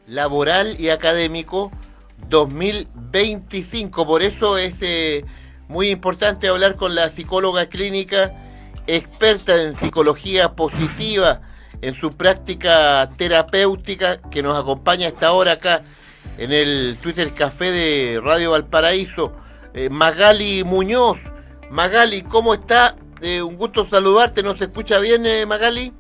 laboral y académico 2025. Por eso es muy importante hablar con la psicóloga clínica, experta en psicología positiva, en su práctica terapéutica, que nos acompaña hasta ahora acá en el Twitter Café de Radio Valparaíso, Magali Muñoz. Magali, ¿cómo está? Un gusto saludarte. ¿Nos escucha bien, Magali?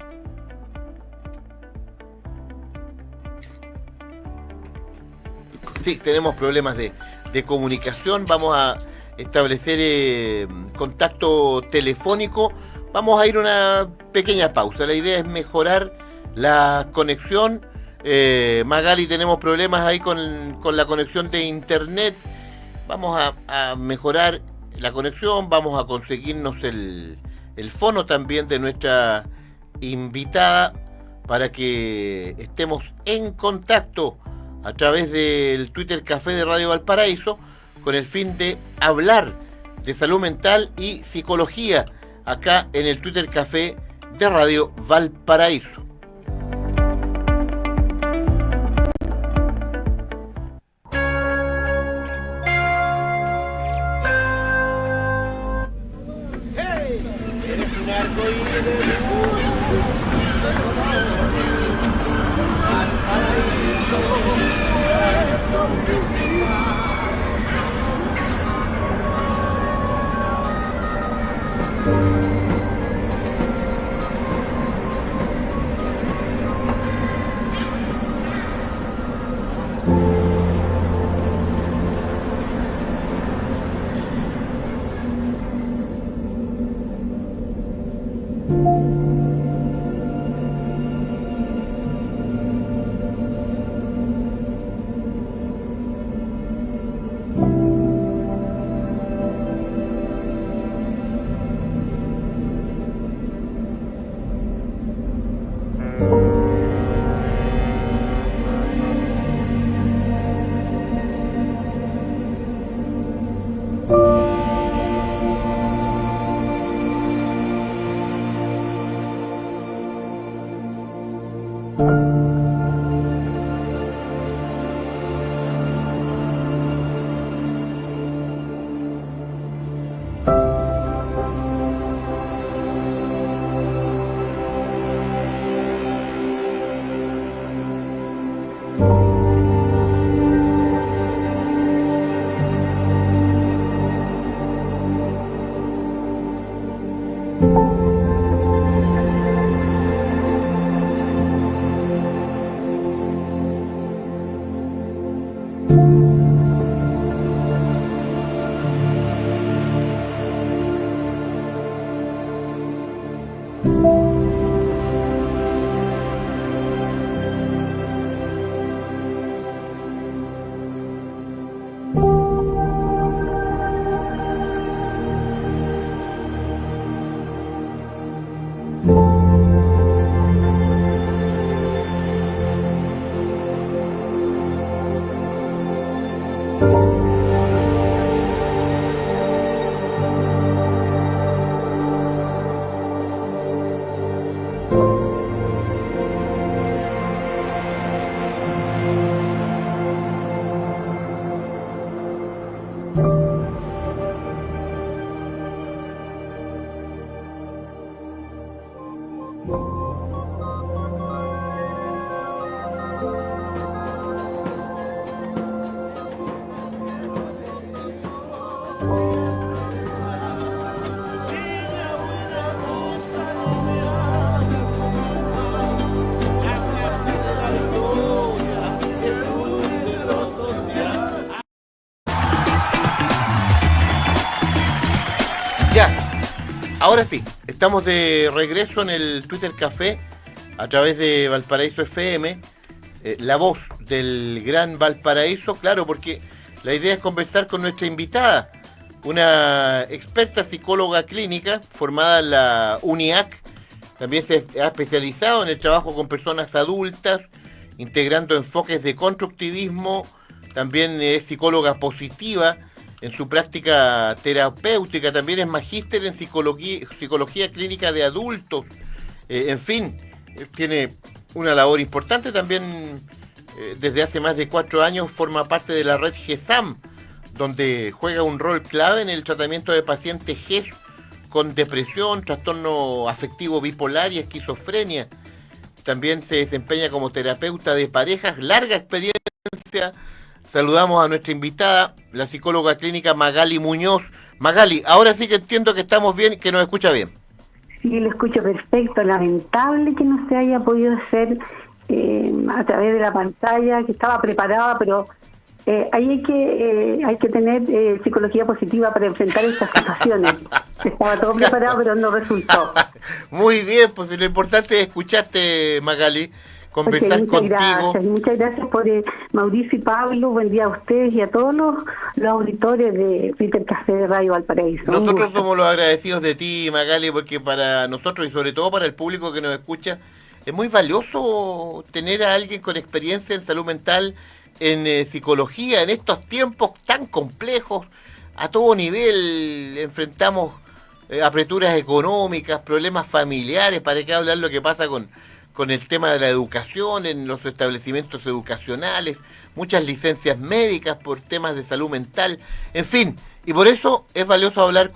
Sí, tenemos problemas de comunicación. Vamos a establecer contacto telefónico. Vamos a ir a una pequeña pausa. La idea es mejorar la conexión. Magali, tenemos problemas ahí con la conexión de internet. Vamos a mejorar la conexión. Vamos a conseguirnos el fono también de nuestra invitada para que estemos en contacto a través del Twitter Café de Radio Valparaíso, con el fin de hablar de salud mental y psicología acá en el Twitter Café de Radio Valparaíso. ¡Hey! Eres un arcoíris de luz. Ahora sí, estamos de regreso en el Twitter Café a través de Valparaíso FM, la voz del Gran Valparaíso, claro, porque la idea es conversar con nuestra invitada, una experta psicóloga clínica formada en la UNIAC. También se ha especializado en el trabajo con personas adultas, integrando enfoques de constructivismo. También es psicóloga positiva en su práctica terapéutica. También es magíster en psicología clínica de adultos. En fin, tiene una labor importante también desde hace más de 4 años forma parte de la red GESAM, donde juega un rol clave en el tratamiento de pacientes GES con depresión, trastorno afectivo bipolar y esquizofrenia. También se desempeña como terapeuta de parejas, larga experiencia. Saludamos a nuestra invitada, la psicóloga clínica Magali Muñoz. Magali, ahora sí que entiendo que estamos bien, que nos escucha bien. Sí, lo escucho perfecto. Lamentable que no se haya podido hacer a través de la pantalla, que estaba preparada, pero ahí hay que tener psicología positiva para enfrentar estas situaciones. Estaba todo preparado, pero no resultó. Muy bien, pues lo importante es escucharte, Magali, conversar contigo. Muchas gracias por Mauricio y Pablo. Buen día a ustedes y a todos los auditores de Twitter Café de Radio Valparaíso. Nosotros somos los agradecidos de ti, Magali, porque para nosotros y sobre todo para el público que nos escucha, es muy valioso tener a alguien con experiencia en salud mental, en psicología, en estos tiempos tan complejos. A todo nivel enfrentamos apreturas económicas, problemas familiares, para qué hablar lo que pasa con el tema de la educación en los establecimientos educacionales, muchas licencias médicas por temas de salud mental, en fin, y por eso es valioso hablar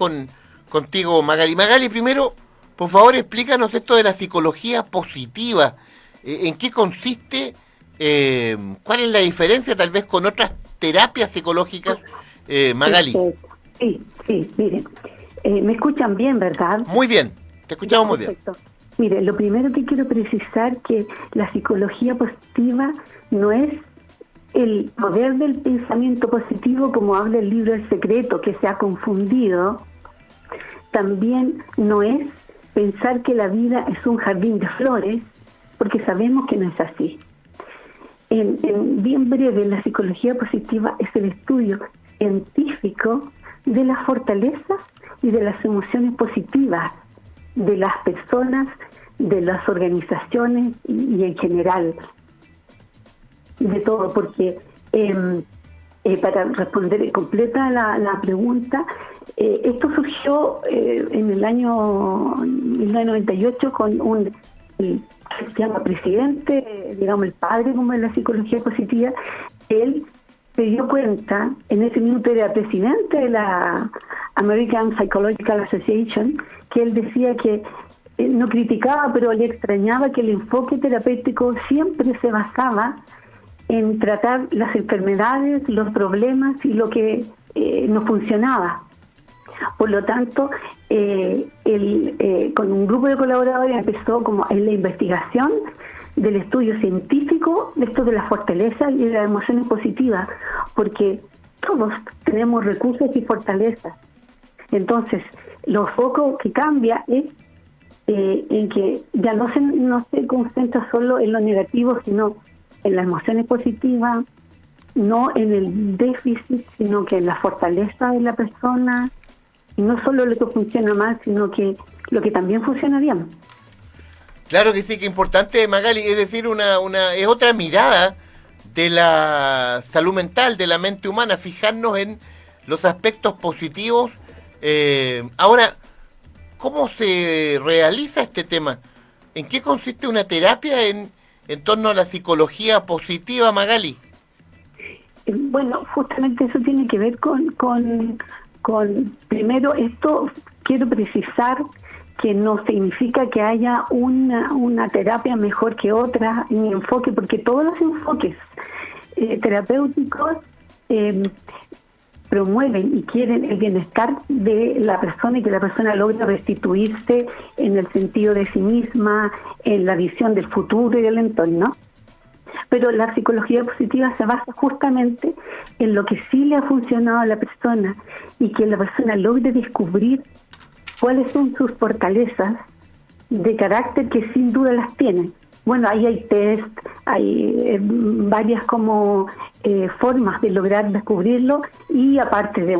contigo, Magali. Magali, primero, por favor, explícanos esto de la psicología positiva. ¿En qué consiste? ¿Cuál es la diferencia tal vez con otras terapias psicológicas? Magali. Sí, miren, me escuchan bien, ¿verdad? Muy bien, te escuchamos muy bien. Mire, lo primero que quiero precisar que la psicología positiva no es el poder del pensamiento positivo como habla el libro El Secreto, que se ha confundido. También no es pensar que la vida es un jardín de flores, porque sabemos que no es así. En bien breve, la psicología positiva es el estudio científico de las fortalezas y de las emociones positivas de las personas, de las organizaciones y en general, de todo, porque para responder completa la pregunta, esto surgió en el año 1998 con un que se llama presidente, digamos el padre como de la psicología positiva. Él se dio cuenta, en ese minuto era presidente de la American Psychological Association, que él decía que no criticaba, pero le extrañaba que el enfoque terapéutico siempre se basaba en tratar las enfermedades, los problemas y lo que no funcionaba. Por lo tanto, él con un grupo de colaboradores empezó como en la investigación del estudio científico de esto de las fortalezas y de las emociones positivas, porque todos tenemos recursos y fortalezas. Entonces, lo foco que cambia es en que ya no se concentra solo en lo negativo, sino en las emociones positivas, no en el déficit, sino que en la fortaleza de la persona, y no solo lo que funciona mal, sino que lo que también funciona bien. Claro que sí, que importante, Magali, es decir, es otra mirada de la salud mental, de la mente humana, fijarnos en los aspectos positivos. Ahora, ¿cómo se realiza este tema? ¿En qué consiste una terapia en torno a la psicología positiva, Magali? Bueno, justamente eso tiene que ver con primero, esto quiero precisar que no significa que haya una terapia mejor que otra en mi enfoque, porque todos los enfoques terapéuticos promueven y quieren el bienestar de la persona y que la persona logre restituirse en el sentido de sí misma, en la visión del futuro y del entorno. Pero la psicología positiva se basa justamente en lo que sí le ha funcionado a la persona y que la persona logre descubrir cuáles son sus fortalezas de carácter que sin duda las tiene. Bueno, ahí hay test, hay varias como formas de lograr descubrirlo, y aparte de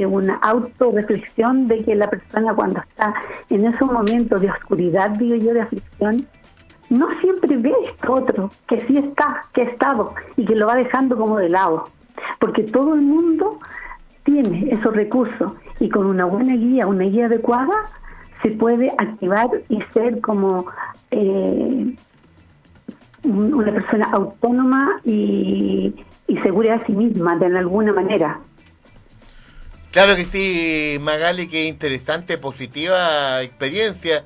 una autorreflexión de que la persona cuando está en esos momentos de oscuridad, digo yo, de aflicción, no siempre ve esto otro, que sí está, que ha estado y que lo va dejando como de lado, porque todo el mundo tiene esos recursos y con una buena guía, una guía adecuada, se puede activar y ser como una persona autónoma y segura de sí misma, de alguna manera. Claro que sí, Magali, qué interesante, positiva experiencia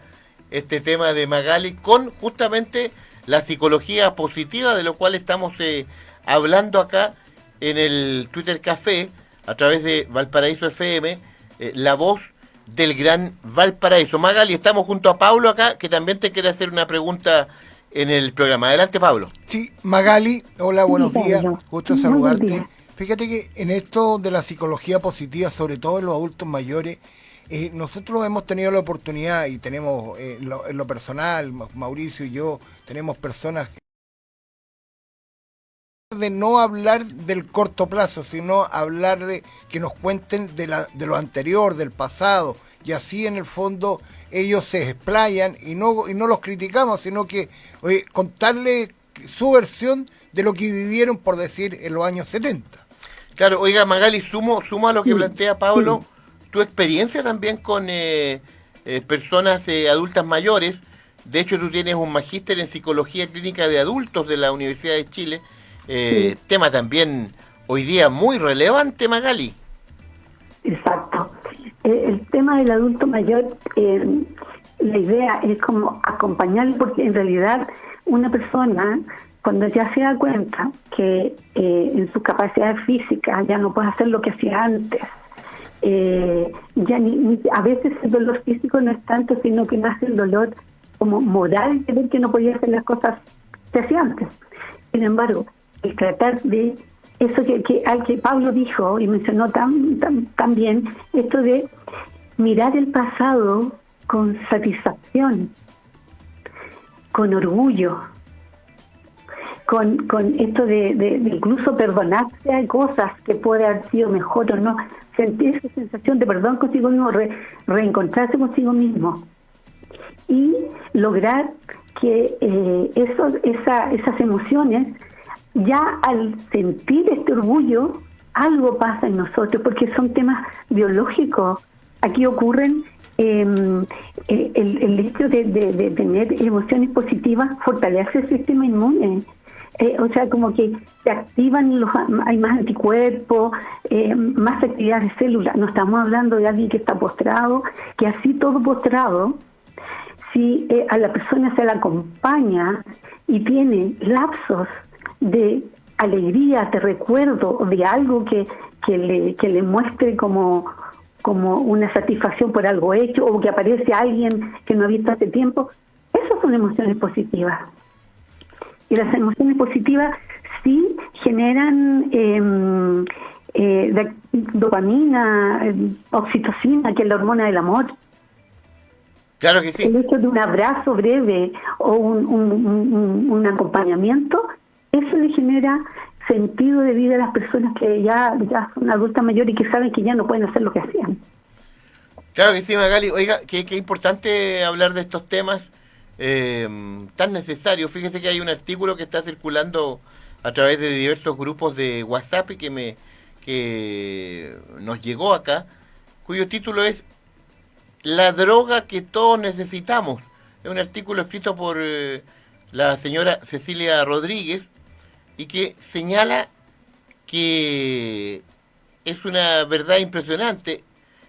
este tema de Magali con justamente la psicología positiva, de lo cual estamos hablando acá en el Twitter Café, a través de Valparaíso FM, la voz del gran Valparaíso. Magali, estamos junto a Pablo acá, que también te quiere hacer una pregunta en el programa. Adelante, Pablo. Sí, Magali, hola, buenos días, gusto Muy saludarte. buen día. Fíjate que en esto de la psicología positiva, sobre todo en los adultos mayores, nosotros hemos tenido la oportunidad y tenemos, en lo personal, Mauricio y yo, tenemos personas de no hablar del corto plazo, sino hablar de que nos cuenten de lo anterior, del pasado, y así en el fondo ellos se explayan y no los criticamos, sino que contarle su versión de lo que vivieron, por decir, en los años 70. Claro, oiga, Magali, sumo a lo que plantea Pablo, tu experiencia también con personas adultas mayores. De hecho, tú tienes un magíster en psicología clínica de adultos de la Universidad de Chile. Tema también hoy día muy relevante, Magali. Exacto. El tema del adulto mayor, la idea es como acompañarlo, porque en realidad una persona, cuando ya se da cuenta que en sus capacidades físicas ya no puede hacer lo que hacía antes, a veces el dolor físico no es tanto, sino que nace el dolor como moral de ver que no podía hacer las cosas que hacía antes. Sin embargo, el tratar de eso que Pablo dijo y mencionó tan bien, esto de mirar el pasado con satisfacción, con orgullo, con esto de incluso perdonarse a cosas que puede haber sido mejor o no, sentir esa sensación de perdón consigo mismo, reencontrarse consigo mismo y lograr que esas emociones, ya al sentir este orgullo, algo pasa en nosotros, porque son temas biológicos. Aquí ocurren el hecho de tener emociones positivas, fortalece el sistema inmune. O sea, como que se activan, hay más anticuerpos, más actividad de células. No estamos hablando de alguien que está postrado, que así todo postrado, si a la persona se la acompaña y tiene lapsos de alegría, de recuerdo, de algo que le muestre como una satisfacción por algo hecho, o que aparece alguien que no ha visto hace tiempo, esas son emociones positivas. Y las emociones positivas sí generan dopamina, oxitocina, que es la hormona del amor. Claro que sí. El hecho de un abrazo breve o un acompañamiento, eso le genera sentido de vida a las personas que ya son adultas mayores y que saben que ya no pueden hacer lo que hacían. Claro que sí, Magali. Oiga, qué importante hablar de estos temas tan necesarios. Fíjese que hay un artículo que está circulando a través de diversos grupos de WhatsApp y que nos llegó acá, cuyo título es La droga que todos necesitamos. Es un artículo escrito por la señora Cecilia Rodríguez, y que señala que es una verdad impresionante.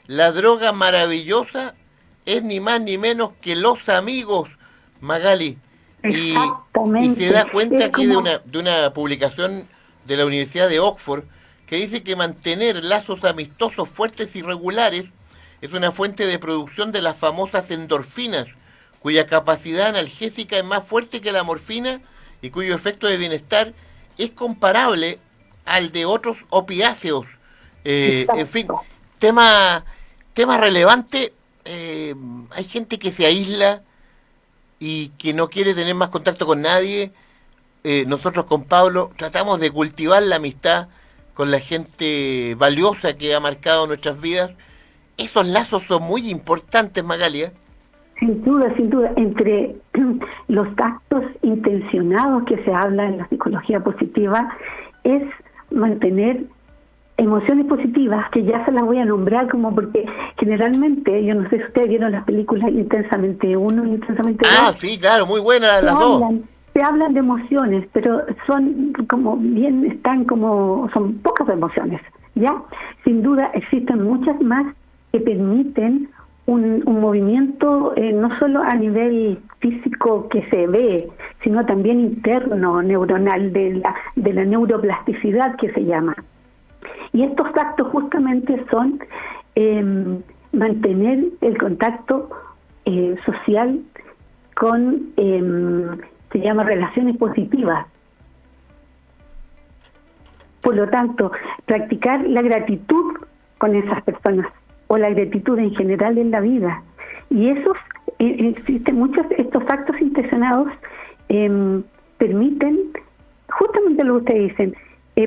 La droga maravillosa es ni más ni menos que los amigos, Magali. Y se da cuenta aquí de una publicación de la Universidad de Oxford que dice que mantener lazos amistosos fuertes y regulares es una fuente de producción de las famosas endorfinas, cuya capacidad analgésica es más fuerte que la morfina y cuyo efecto de bienestar es comparable al de otros opiáceos. En fin, tema relevante. Hay gente que se aísla y que no quiere tener más contacto con nadie. Nosotros con Pablo tratamos de cultivar la amistad con la gente valiosa que ha marcado nuestras vidas. Esos lazos son muy importantes, Magalia. Sin duda, entre los actos intencionados que se habla en la psicología positiva es mantener emociones positivas, que ya se las voy a nombrar como porque generalmente, yo no sé si ustedes vieron las películas Intensamente 1 y Intensamente 2. Ah, sí, claro, muy buenas las dos. se hablan de emociones, pero son como bien, son pocas emociones, ¿ya? Sin duda existen muchas más que permiten un movimiento no solo a nivel físico que se ve, sino también interno, neuronal, de la neuroplasticidad que se llama. Y estos actos justamente son mantener el contacto social con, se llama relaciones positivas. Por lo tanto, practicar la gratitud con esas personas, o la gratitud en general en la vida. Y esos, existen muchos, estos actos intencionados permiten, justamente lo que ustedes dicen,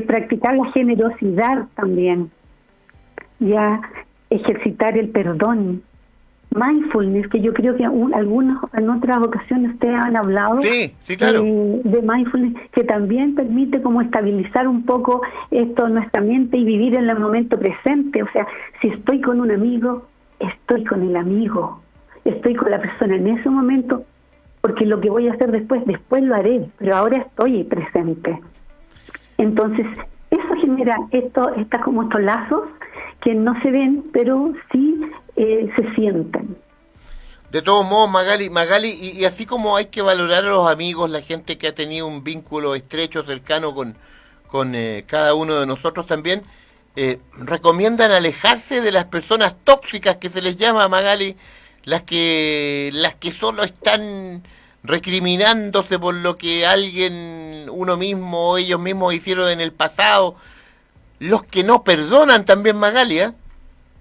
practicar la generosidad también, ya ejercitar el perdón, mindfulness, que yo creo que en otras ocasiones ustedes han hablado sí, claro. De mindfulness, que también permite como estabilizar un poco esto en nuestra mente y vivir en el momento presente. O sea, si estoy con un amigo, estoy con el amigo, estoy con la persona en ese momento, porque lo que voy a hacer después lo haré, pero ahora estoy presente. Entonces, eso genera estos lazos que no se ven, pero sí se sienten. De todos modos, Magali, y así como hay que valorar a los amigos, la gente que ha tenido un vínculo estrecho, cercano con cada uno de nosotros también, recomiendan alejarse de las personas tóxicas que se les llama, Magali, las que solo están recriminándose por lo que uno mismo o ellos mismos hicieron en el pasado, los que no perdonan también, Magali, ¿eh?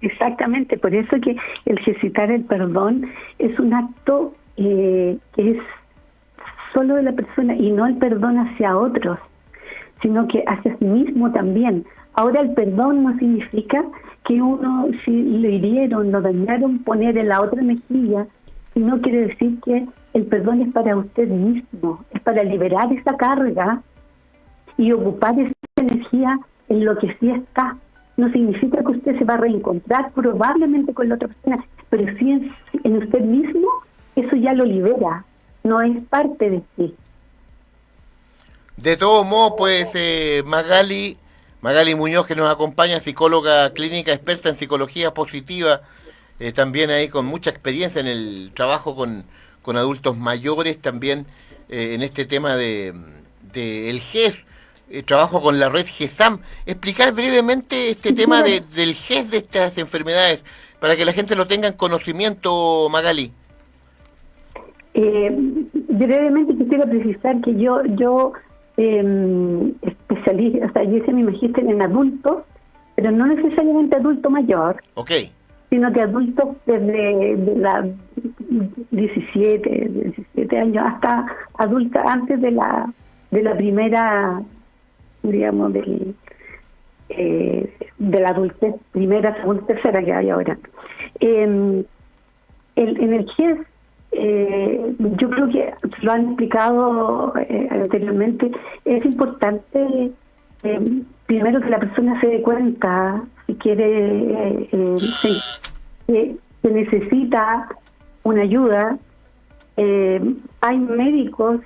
Exactamente, por eso que el ejercitar el perdón es un acto que es solo de la persona y no el perdón hacia otros, sino que hacia sí mismo también. Ahora, el perdón no significa que uno, si lo hirieron, lo dañaron, poner en la otra mejilla, sino quiere decir que el perdón es para usted mismo, es para liberar esa carga y ocupar esa energía en lo que sí está. No significa que usted se va a reencontrar probablemente con la otra persona, pero sí en usted mismo, eso ya lo libera, no es parte de sí. De todos modos, pues, Magali Muñoz, que nos acompaña, psicóloga clínica, experta en psicología positiva, también ahí con mucha experiencia en el trabajo con adultos mayores, también en este tema de el GES, trabajo con la red GESAM. Explicar brevemente este tema del GES de estas enfermedades, para que la gente lo tenga en conocimiento, Magali. Brevemente quisiera precisar que yo especialista, o sea, yo hice mi magíster en adultos, pero no necesariamente adulto mayor, sino que adultos desde la 17 años hasta adulta, antes de la primera, digamos, de la adultez, primera, segunda, tercera que hay ahora. En el GES, yo creo que lo han explicado anteriormente, es importante primero que la persona se dé cuenta, si quiere, que necesita una ayuda. Hay médicos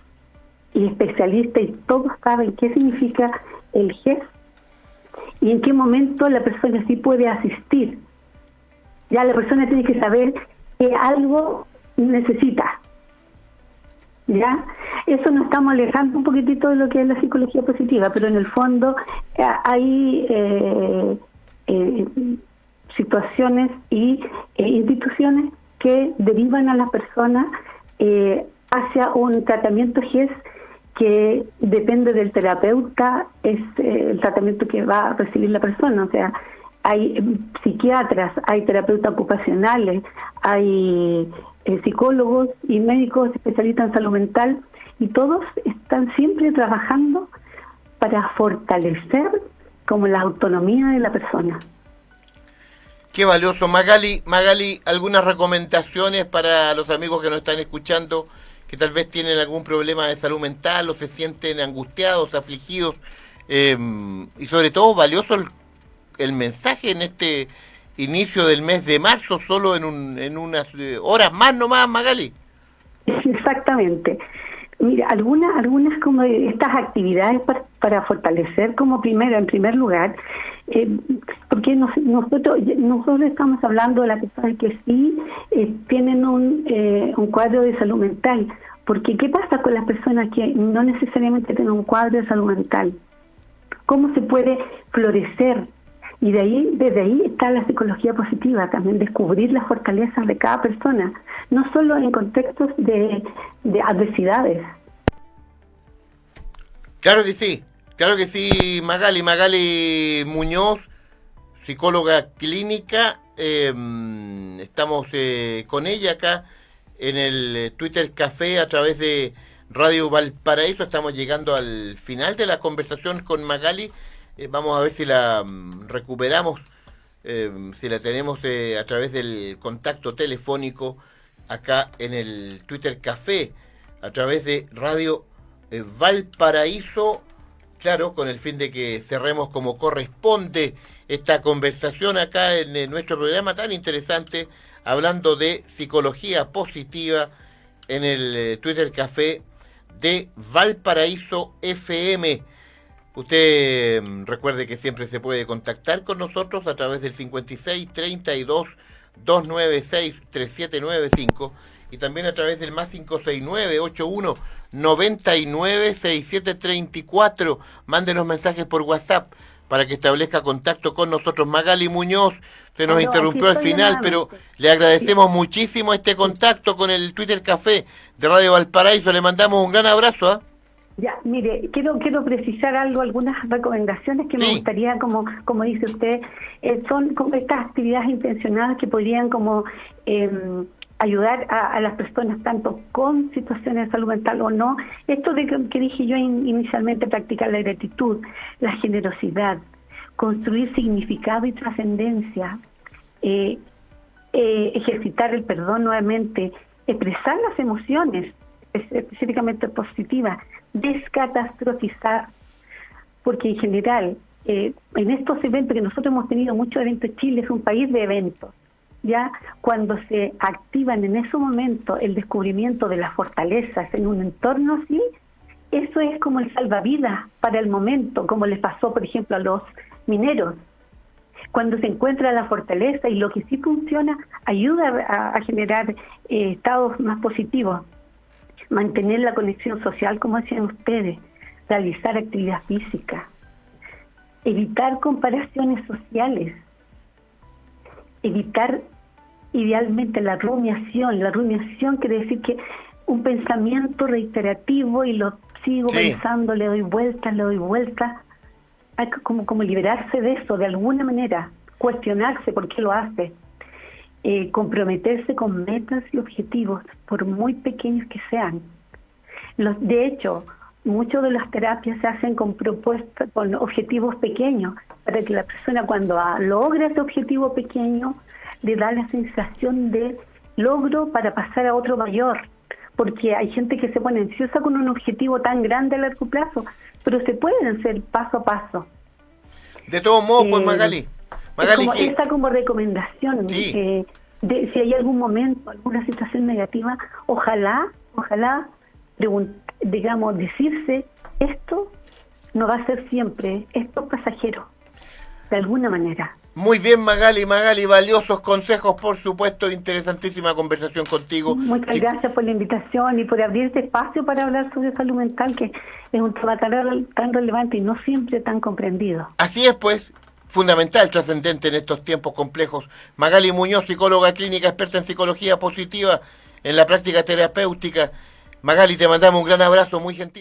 y especialistas y todos saben qué significa el GES y en qué momento la persona sí puede asistir. Ya la persona tiene que saber que algo necesita. ¿Ya? Eso nos estamos alejando un poquitito de lo que es la psicología positiva, pero en el fondo hay situaciones y instituciones que derivan a las personas hacia un tratamiento GES que depende del terapeuta, es el tratamiento que va a recibir la persona. O sea, hay psiquiatras, hay terapeutas ocupacionales, hay psicólogos y médicos especialistas en salud mental, y todos están siempre trabajando para fortalecer como la autonomía de la persona. Qué valioso. Magali, algunas recomendaciones para los amigos que nos están escuchando, que tal vez tienen algún problema de salud mental o se sienten angustiados, afligidos, y sobre todo valioso el mensaje en este inicio del mes de marzo, solo en unas horas más nomás, Magali. Exactamente. Mira, algunas como estas actividades para fortalecer como en primer lugar, porque nosotros estamos hablando de las personas que sí tienen un cuadro de salud mental, porque ¿qué pasa con las personas que no necesariamente tienen un cuadro de salud mental? ¿Cómo se puede florecer? Y desde ahí está la psicología positiva, también descubrir las fortalezas de cada persona, no solo en contextos de adversidades. Claro que sí, Magali Muñoz, psicóloga clínica, estamos con ella acá en el Twitter Café a través de Radio Valparaíso. Estamos llegando al final de la conversación con Magali. Vamos a ver si la recuperamos, si la tenemos a través del contacto telefónico acá en el Twitter Café, a través de Radio Valparaíso, claro, con el fin de que cerremos como corresponde esta conversación acá en nuestro programa tan interesante, hablando de psicología positiva en el Twitter Café de Valparaíso FM. Usted recuerde que siempre se puede contactar con nosotros a través del 56 32 296 3795 y también a través del más 569 81 99 6734. Mándenos mensajes por WhatsApp para que establezca contacto con nosotros. Magali Muñoz, se nos interrumpió al final, pero le agradecemos muchísimo este contacto con el Twitter Café de Radio Valparaíso. Le mandamos un gran abrazo. Ya, mire, quiero precisar algunas recomendaciones que me gustaría, como dice usted, son como estas actividades intencionadas que podrían como ayudar a las personas tanto con situaciones de salud mental o no. Esto de que dije yo inicialmente, practicar la gratitud, la generosidad, construir significado y trascendencia, ejercitar el perdón nuevamente, expresar las emociones, específicamente positivas, descatastrofizar, porque en general en estos eventos que nosotros hemos tenido muchos eventos, Chile es un país de eventos, ya cuando se activan en ese momento el descubrimiento de las fortalezas en un entorno así, eso es como el salvavidas para el momento, como les pasó por ejemplo a los mineros. Cuando se encuentra la fortaleza y lo que sí funciona, ayuda a generar estados más positivos. Mantener la conexión social, como decían ustedes, realizar actividad física, evitar comparaciones sociales, evitar idealmente la rumiación. La rumiación quiere decir que un pensamiento reiterativo y lo sigo pensando, le doy vueltas. Hay que como liberarse de eso de alguna manera, cuestionarse por qué lo hace. Comprometerse con metas y objetivos, por muy pequeños que sean. De hecho, muchas de las terapias se hacen con propuestas, con objetivos pequeños, para que la persona cuando logra ese objetivo pequeño, le da la sensación de logro para pasar a otro mayor. Porque hay gente que se pone ansiosa con un objetivo tan grande a largo plazo, pero se pueden hacer paso a paso. De todos modos, pues Magali, esta como recomendación, si hay algún momento, alguna situación negativa, ojalá, digamos, decirse, esto no va a ser siempre, esto es pasajero, de alguna manera. Muy bien, Magali, valiosos consejos, por supuesto, interesantísima conversación contigo. Muchas gracias por la invitación y por abrir este espacio para hablar sobre salud mental, que es un tema tan relevante y no siempre tan comprendido. Así es, pues, fundamental, trascendente en estos tiempos complejos. Magali Muñoz, psicóloga clínica, experta en psicología positiva, en la práctica terapéutica. Magali, te mandamos un gran abrazo, muy gentil.